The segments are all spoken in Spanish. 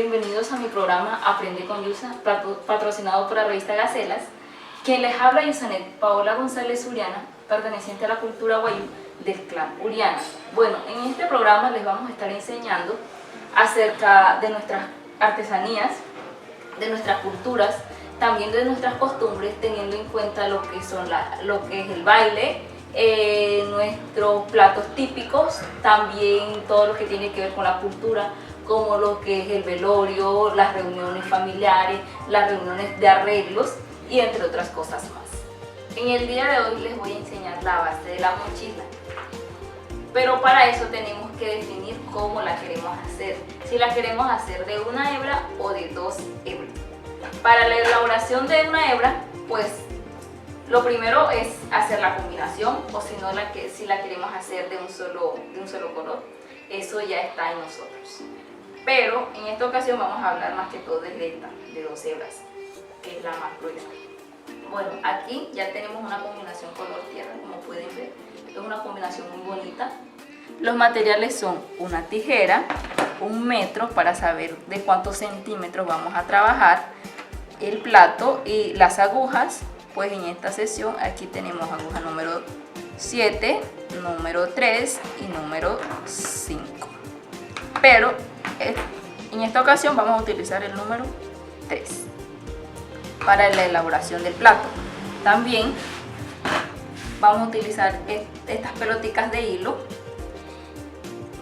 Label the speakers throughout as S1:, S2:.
S1: bienvenidos a mi programa Aprende con Yusa, patrocinado por la revista Gacelas. Quien les habla, Yusanet Paola González Uriana, perteneciente a la cultura guayú del clan Uriana. Bueno, en este programa les vamos a estar enseñando acerca de nuestras artesanías, de nuestras culturas, también de nuestras costumbres, teniendo en cuenta lo que es el baile, nuestros platos típicos, también todo lo que tiene que ver con la cultura, como lo que es el velorio, las reuniones familiares, las reuniones de arreglos y entre otras cosas más. En el día de hoy les voy a enseñar la base de la mochila, pero para eso tenemos que definir cómo la queremos hacer, si la queremos hacer de una hebra o de 2 hebras. Para la elaboración de una hebra, pues lo primero es hacer la combinación, o si no, si la queremos hacer de un solo color, eso ya está en nosotros. Pero en esta ocasión vamos a hablar más que todo de 2 hebras, que es la más gruesa. Bueno, aquí ya tenemos una combinación color tierra, como pueden ver, es una combinación muy bonita. Los materiales son una tijera, 1 metro para saber de cuántos centímetros vamos a trabajar, el plato y las agujas. Pues en esta sección aquí tenemos aguja número 7, número 3 y número 5. Pero en esta ocasión vamos a utilizar el número 3 para la elaboración del plato. También vamos a utilizar estas pelotitas de hilo.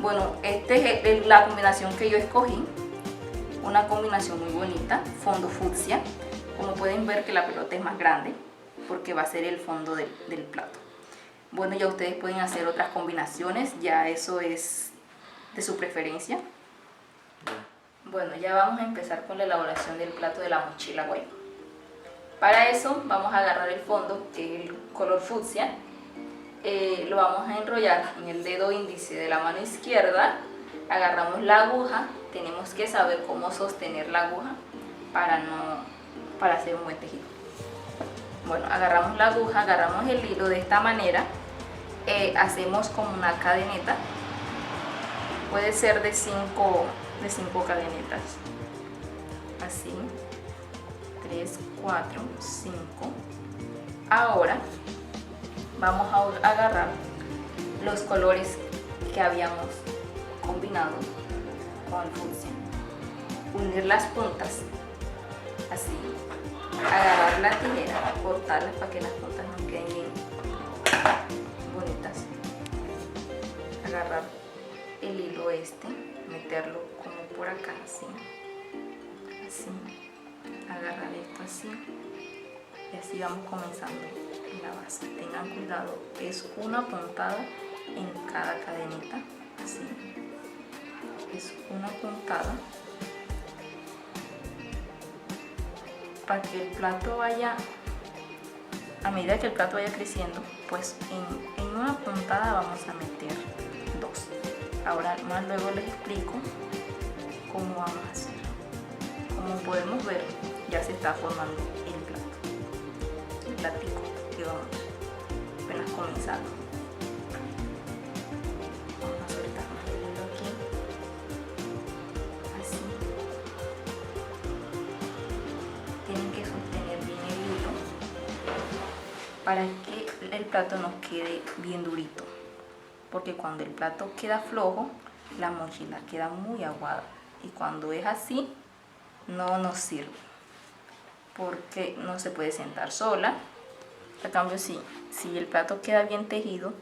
S1: Bueno, esta es la combinación que yo escogí, una combinación muy bonita, fondo fucsia. Como pueden ver que la pelota es más grande porque va a ser el fondo del plato. Bueno, ya ustedes pueden hacer otras combinaciones, ya eso es de su preferencia. Bueno, ya vamos a empezar con la elaboración del plato de la mochila guayú. Para eso vamos a agarrar el fondo, que es el color fucsia, lo vamos a enrollar en el dedo índice de la mano izquierda, agarramos la aguja, tenemos que saber cómo sostener la aguja para hacer un buen tejido. Bueno, agarramos la aguja, agarramos el hilo de esta manera, hacemos como una cadeneta, puede ser de 5 cadenetas, así, 3, 4, 5. Ahora vamos a agarrar los colores que habíamos combinado con el fucsia, unir las puntas, así, agarrar la tijera, cortarlas para que las puntas nos queden bien bonitas, agarrar el hilo meterlo como por acá, así, agarrar esto así, y así vamos comenzando en la base. Tengan cuidado, es una puntada en cada cadenita, así, es una puntada, para que el plato vaya, a medida que el plato vaya creciendo, pues en una puntada vamos a meter 2. Ahora más luego les explico cómo vamos a hacer. Como podemos ver, ya se está formando el platico que vamos apenas comenzando. Vamos a soltar más el hilo aquí, así. Tienen que sostener bien el hilo para que el plato nos quede bien durito, porque cuando el plato queda flojo, la mochila queda muy aguada, y cuando es así no nos sirve porque no se puede sentar sola. A cambio, si el plato queda bien tejido,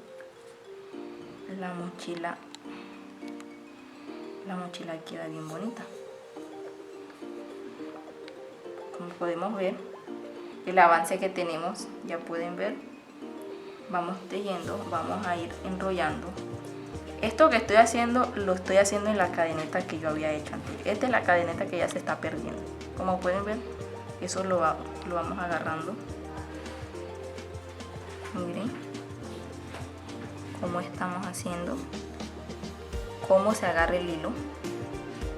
S1: la mochila queda bien bonita. Como podemos ver el avance que tenemos, ya pueden ver, vamos tejiendo, vamos a ir enrollando. Esto que estoy haciendo, lo estoy haciendo en la cadeneta que yo había hecho antes. Esta es la cadeneta que ya se está perdiendo. Como pueden ver, eso lo vamos agarrando. Miren cómo estamos haciendo, cómo se agarra el hilo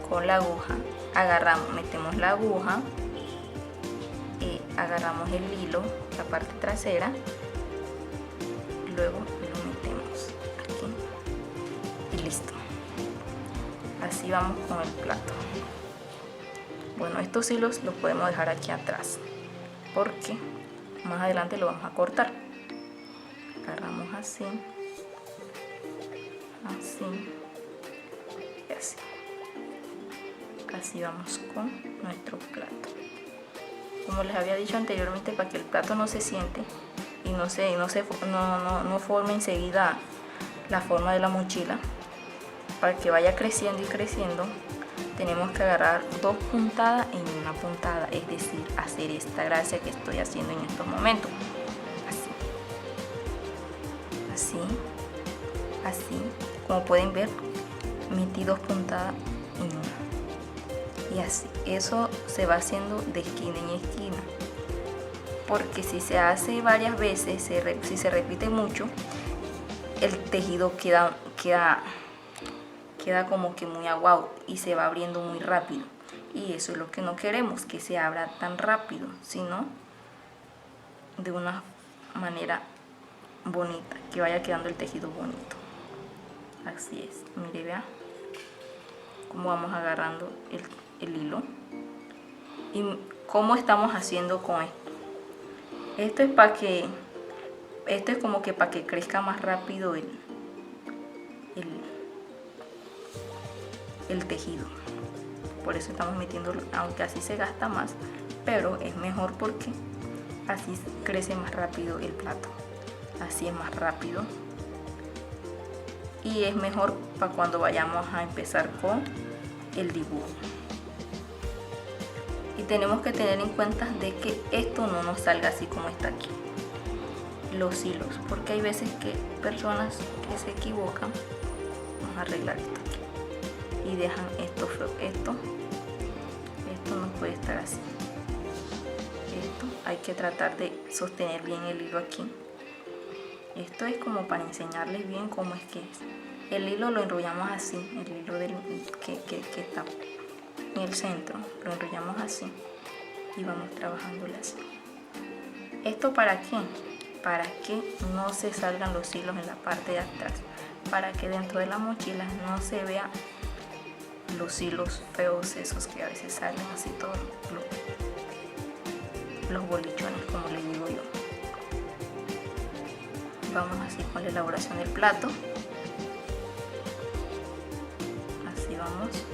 S1: con la aguja. Agarramos, metemos la aguja y agarramos el hilo, la parte trasera, luego lo metemos aquí y listo. Así vamos con el plato. Bueno, estos hilos los podemos dejar aquí atrás porque más adelante lo vamos a cortar. Agarramos así, así y así. Así vamos con nuestro plato. Como les había dicho anteriormente, para que el plato no se siente y no forme enseguida la forma de la mochila, para que vaya creciendo y creciendo, tenemos que agarrar 2 puntadas en una puntada, es decir, hacer esta gracia que estoy haciendo en estos momentos. Así, así, como pueden ver, metí 2 puntadas en una. Y así, eso se va haciendo de esquina en esquina. Porque si se hace varias veces, si se repite mucho, el tejido queda como que muy aguado y se va abriendo muy rápido. Y eso es lo que no queremos, que se abra tan rápido, sino de una manera bonita, que vaya quedando el tejido bonito. Así es, mire, vea cómo vamos agarrando el hilo y cómo estamos haciendo con esto. Esto es como que para que crezca más rápido el tejido. Por eso estamos metiéndolo, aunque así se gasta más, pero es mejor porque así crece más rápido el plato. Así es más rápido y es mejor para cuando vayamos a empezar con el dibujo. Y tenemos que tener en cuenta de que esto no nos salga así como está aquí, los hilos, porque hay veces que personas que se equivocan. Vamos a arreglar esto aquí y dejan esto no puede estar así. Esto hay que tratar de sostener bien el hilo aquí. Esto es como para enseñarles bien cómo es que es. El hilo lo enrollamos así, el hilo que está en el centro, lo enrollamos así y vamos trabajándolo así. ¿Esto para qué? Para que no se salgan los hilos en la parte de atrás, para que dentro de la mochila no se vean los hilos feos esos que a veces salen así todos los bolichones, como les digo yo. Vamos así con la elaboración del plato. Así vamos.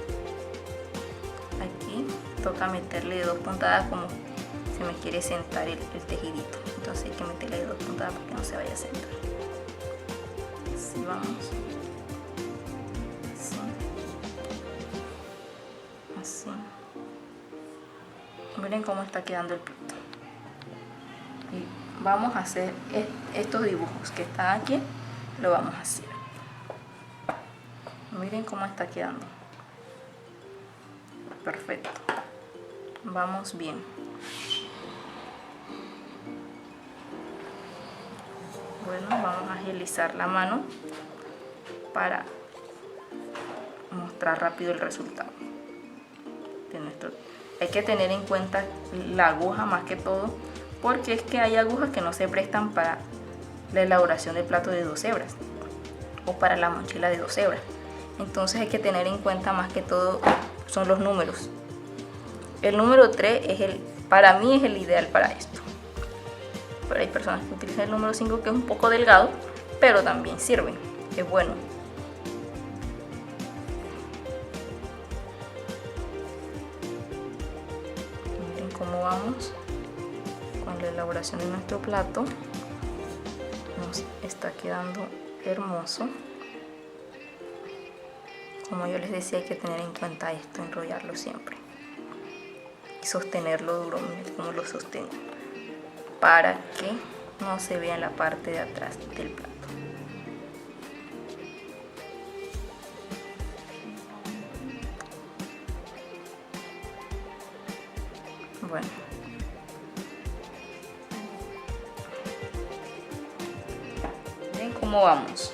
S1: Aquí toca meterle 2 puntadas como se me quiere sentar el tejidito. Entonces hay que meterle 2 puntadas para que no se vaya a sentar. Así vamos. Así. Así. Miren cómo está quedando el plato. Y vamos a hacer estos dibujos que están aquí, lo vamos a hacer. Miren cómo está quedando. Perfecto. Vamos bien. Bueno, vamos a agilizar la mano para mostrar rápido el resultado de nuestro. Hay que tener en cuenta la aguja más que todo, porque es que hay agujas que no se prestan para la elaboración del plato de 2 hebras o para la mochila de 2 hebras. Entonces hay que tener en cuenta más que todo son los números. El número 3 para mí es el ideal para esto. Pero hay personas que utilizan el número 5, que es un poco delgado, pero también sirve, es bueno. Miren cómo vamos con la elaboración de nuestro plato. Nos está quedando hermoso. Como yo les decía, hay que tener en cuenta esto, enrollarlo siempre y sostenerlo duro. Miren cómo lo sostengo, para que no se vea en la parte de atrás del plato. Bueno, miren cómo vamos.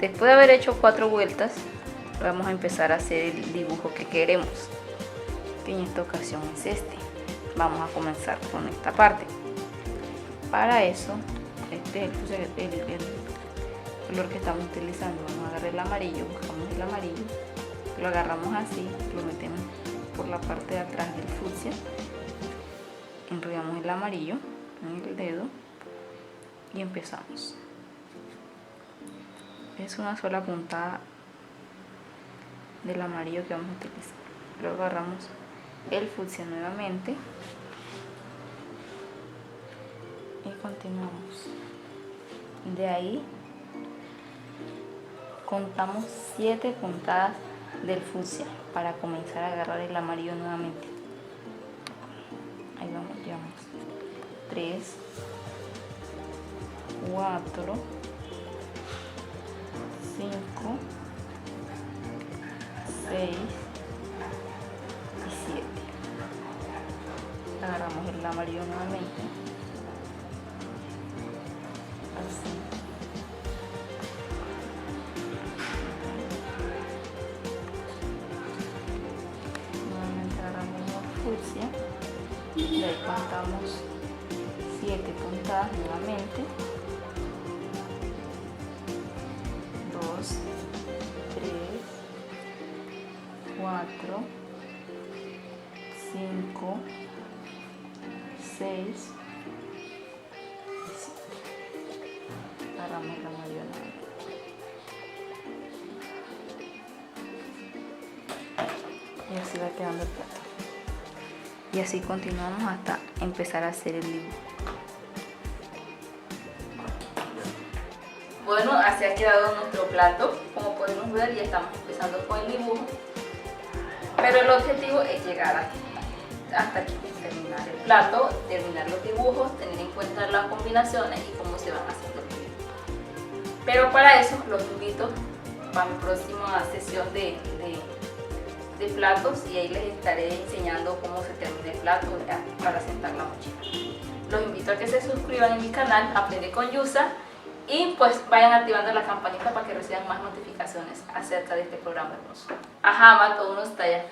S1: Después de haber hecho 4 vueltas, vamos a empezar a hacer el dibujo que queremos, que en esta ocasión es este. Vamos a comenzar con esta parte. Para eso, este es el color que estamos utilizando. Vamos a agarrar el amarillo, buscamos el amarillo, lo agarramos así, lo metemos por la parte de atrás del fucsia, enrollamos el amarillo en el dedo y empezamos. Es una sola puntada del amarillo que vamos a utilizar. Luego agarramos el fucsia nuevamente y continuamos. De ahí contamos 7 puntadas del fucsia para comenzar a agarrar el amarillo nuevamente. Ahí vamos, llevamos 3, 4, 5, 6 y 7. Agarramos el amarillo nuevamente, así. Nuevamente agarramos el fucsia y ahí contamos 7 puntadas nuevamente. 2, 3, 4, 5, 6 y 7. Agarramos la mayonesa y así va quedando el plato. Y así continuamos hasta empezar a hacer el dibujo. Bueno, así ha quedado nuestro plato. Como podemos ver, ya estamos empezando con el dibujo. Pero el objetivo es llegar hasta aquí, terminar el plato, terminar los dibujos, tener en cuenta las combinaciones y cómo se van haciendo los dibujos. Pero para eso los invito a mi próxima sesión de platos y ahí les estaré enseñando cómo se termina el plato para sentar la mochila. Los invito a que se suscriban en mi canal Aprende con Yusa y pues vayan activando la campanita para que reciban más notificaciones acerca de este programa hermoso. Ajá, mato unos tallas.